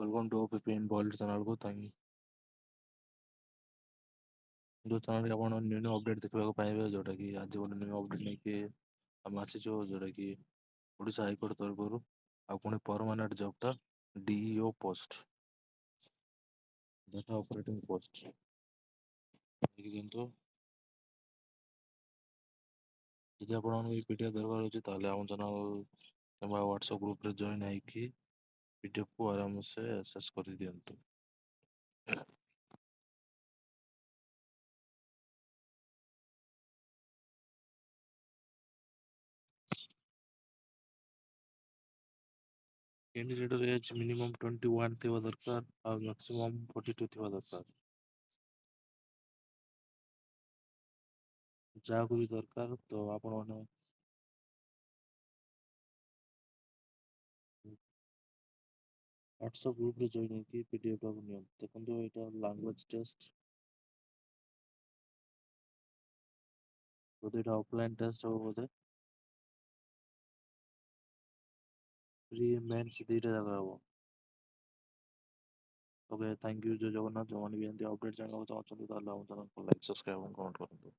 Welcome to PPN bold channel को thank जो channel के आपण न्यू न्यू अपडेट देखा पाइबे जोटा कि आज गोटे न्यू अपडेट नहीं कि आम आसीचु जोटा कि ओडिशा हाईकोर्ट तरफ आ पुणी परमानेंट जॉबटा DEO post data operating post दिंतु जदि आपन ये पीडीएफ दरकार अछि ताले आम चैनल किंबा व्हाट्सएप ग्रुप रे जॉइन आइकी पीडीएफ को आराम से एक्सेस कर दियंतु। कैंडिडेट एज मिनिमम 21 थिबा दरकार और मैक्सिमम 42 थिबा दरकार जहाँ को भी दरकार तो आपण माने व्हाट्सएप ग्रुप रे जॉइन होगी पीडीएफ टाକୁ ନିଅନ୍ତୁ ଦେଖନ୍ତୁ ଏଇଟା ଲାଙ୍ଗୁଏଜ ଟେଷ୍ଟ ବୋଧେ ଏଇଟା ଅଫଲାଇନ୍ ଟେଷ୍ଟ ହବ ବୋଧେ ପ୍ରି ମେନ୍ସ ଦିଟା ଜାଗା ହବ। ଓକେ ଥ୍ୟାଙ୍କ ୟୁ ଜୟ ଜଗନ୍ନାଥ ଯୋଉମାନେ ବି ଏମିତି ଅପଡେଟ୍ ଜାଣିବାକୁ ଚାହୁଁଛନ୍ତି ତାହେଲେ ଆମ ଚ୍ୟାନେଲକୁ ଲାଇକ୍ ସବସ୍କ୍ରାଇବ ଏବଂ କମେଣ୍ଟ କରନ୍ତୁ।